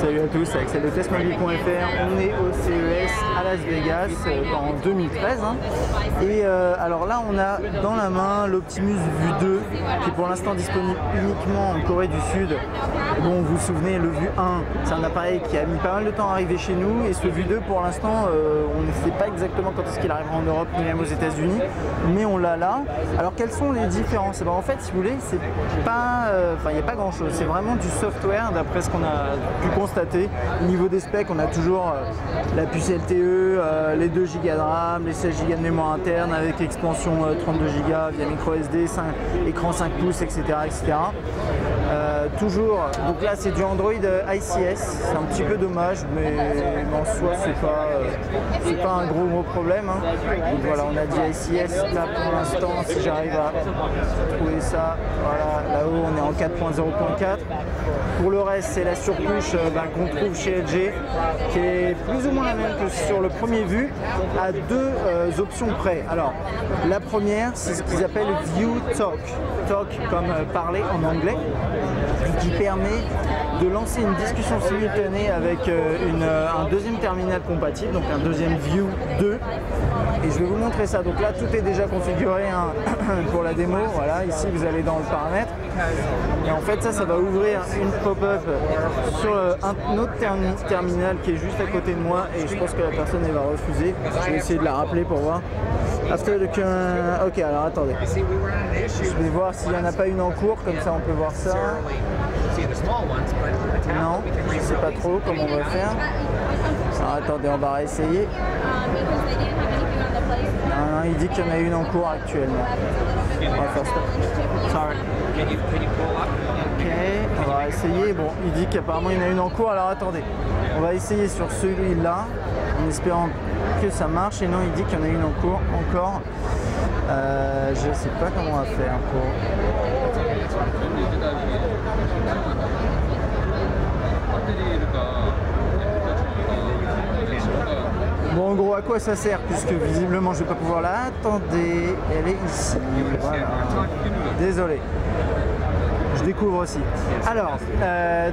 Salut à tous, Axel de testmobile.fr. On est au CES à Las Vegas en 2013. Et alors là, on a dans la main l'Optimus Vue 2 qui est pour l'instant disponible uniquement en Corée du Sud. Bon, vous vous souvenez, le Vue 1, c'est un appareil qui a mis pas mal de temps à arriver chez nous. Et ce Vue 2, pour l'instant, on ne sait pas exactement quand est-ce qu'il arrivera en Europe ni même aux États-Unis. Mais on l'a là. Alors, quelles sont les différences? En fait, si vous voulez, c'est pas, il n'y a pas grand-chose. C'est vraiment du software d'après ce qu'on a pu constater. Au niveau des specs, on a toujours la puce LTE, les 2 Go de RAM, les 16 Go de mémoire interne avec expansion 32 Go via micro SD, écran 5 pouces, etc. Toujours, donc là c'est du Android ICS, c'est un petit peu dommage, mais en soi c'est pas un gros problème. Donc voilà, on a dit ICS là pour l'instant, si j'arrive à trouver ça, voilà, là-haut on est en 4.0.4. Pour le reste, c'est la surcouche qu'on trouve chez LG, qui est plus ou moins la même que sur le premier Vue, à 2 options près. Alors, la première, c'est ce qu'ils appellent View Talk, talk comme parler en anglais, qui permet de lancer une discussion simultanée avec un deuxième terminal compatible, donc un deuxième Vue 2. Et je vais vous montrer ça. Donc là, tout est déjà configuré pour la démo. Voilà, ici vous allez dans le paramètre. Et en fait, ça va ouvrir une pop-up sur un autre terminal qui est juste à côté de moi. Et je pense que la personne elle va refuser. Je vais essayer de la rappeler pour voir. Ok, alors attendez. Je vais voir s'il n'y en a pas une en cours, comme ça on peut voir ça. Non, je ne sais pas trop comment on va faire. Alors attendez, on va réessayer. Non, il dit qu'il y en a une en cours actuellement. On va faire stop. Sorry. Ok, on va essayer. Bon, il dit qu'apparemment il y en a une en cours, alors attendez. On va essayer sur celui-là, en espérant que ça marche. Et non, il dit qu'il y en a une en cours encore. Je ne sais pas comment on va faire pour... Bon, en gros, à quoi ça sert? Puisque visiblement, je ne vais pas pouvoir la... Attendez, elle est ici. Voilà. Désolé. Je découvre aussi. Alors,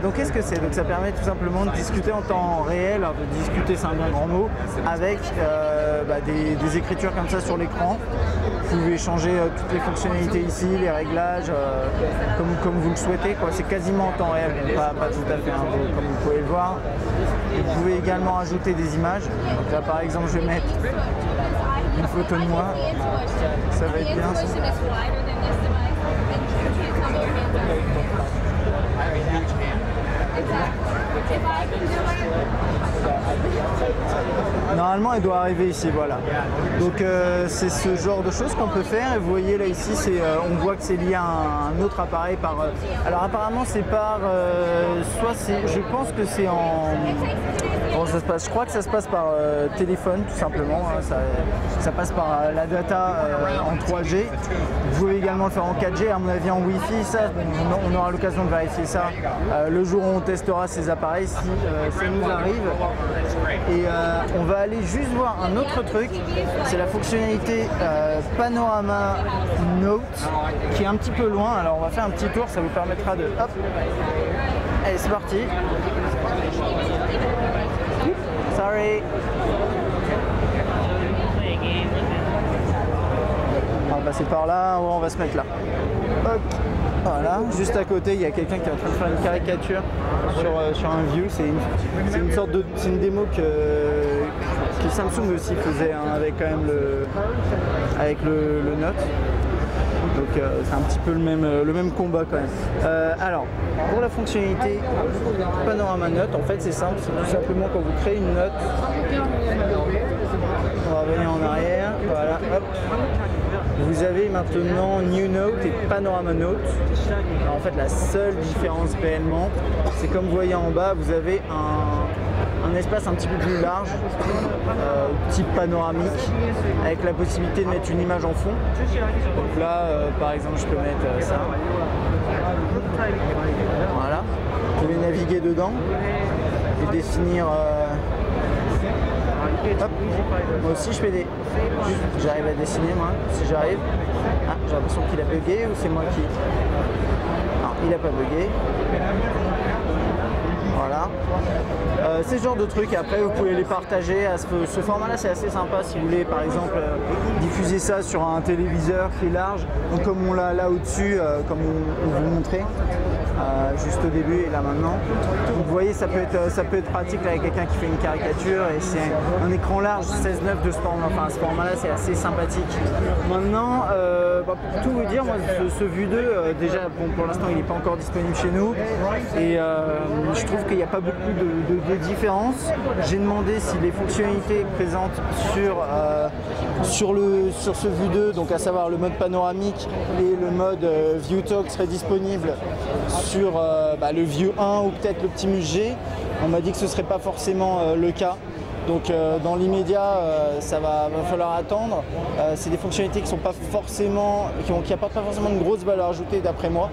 donc qu'est-ce que c'est? Donc ça permet tout simplement de discuter en temps réel, alors de discuter c'est un bien grand mot, avec des écritures comme ça sur l'écran. Vous pouvez changer toutes les fonctionnalités ici, les réglages, comme vous le souhaitez. C'est quasiment en temps réel, pas tout à fait, comme vous pouvez le voir. Vous pouvez également ajouter des images. Donc là par exemple je vais mettre une photo de moi. Ça va être bien ça. Normalement elle doit arriver ici, voilà. Donc c'est ce genre de choses qu'on peut faire. Et vous voyez là ici, on voit que c'est lié à un autre appareil par. Alors apparemment c'est par. Je pense que c'est en. Comment ça se passe? Je crois que ça se passe par téléphone tout simplement. Ça passe par la data en 3G. Vous pouvez également le faire en 4G, à mon avis en Wi-Fi. Ça, on aura l'occasion de vérifier ça le jour où on testera ces appareils si ça nous arrive. Et on va aller juste voir un autre truc, c'est la fonctionnalité Panorama Note qui est un petit peu loin. Alors on va faire un petit tour, ça vous permettra de... Hop. Allez, c'est parti. Sorry. On va passer par là, on va se mettre là. Hop. Voilà, juste à côté, il y a quelqu'un qui est en train de faire une caricature sur un Vue. C'est une sorte de, c'est une démo que Samsung aussi faisait avec quand même le Note. Donc c'est un petit peu le même combat quand même. Alors, pour la fonctionnalité Panorama Note, en fait c'est simple, c'est tout simplement quand vous créez une note, on va revenir en arrière, voilà, hop. Vous avez maintenant New Note et Panorama Note. Alors, en fait la seule différence réellement, c'est comme vous voyez en bas, vous avez un espace un petit peu plus large, type panoramique, avec la possibilité de mettre une image en fond. Donc là, par exemple, je peux mettre ça. Voilà. Vous pouvez naviguer dedans et définir. Hop. Moi aussi, je fais des. J'arrive à dessiner, moi, si j'arrive. Ah, j'ai l'impression qu'il a bugué ou c'est moi qui. Non, il n'a pas bugué. Voilà. C'est ce genre de trucs. Après, vous pouvez les partager. Ce format-là, c'est assez sympa si vous voulez, par exemple, diffuser ça sur un téléviseur qui est large. Donc, comme on l'a là au-dessus, comme on vous montrait juste au début et là maintenant. Donc, vous voyez, ça peut être pratique là, avec quelqu'un qui fait une caricature et c'est un écran large 16:9 de ce format. Enfin, ce format-là, c'est assez sympathique. Maintenant, pour tout vous dire, moi, ce Vue 2, déjà, bon, pour l'instant, il n'est pas encore disponible chez nous et je trouve qu'il n'y a pas beaucoup de différence. J'ai demandé si les fonctionnalités présentes sur ce Vue 2, donc à savoir le mode panoramique et le mode View Talk seraient disponibles sur le Vue 1 ou peut-être l'Optimus G. On m'a dit que ce ne serait pas forcément le cas. Donc dans l'immédiat, ça va falloir attendre. C'est des fonctionnalités qui n'apportent pas forcément une grosse valeur ajoutée d'après moi.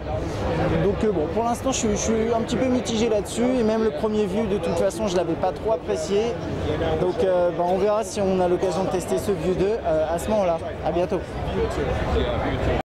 Donc bon, pour l'instant, je suis un petit peu mitigé là-dessus. Et même le premier Vue, de toute façon, je ne l'avais pas trop apprécié. Donc on verra si on a l'occasion de tester ce Vue 2 à ce moment-là. À bientôt.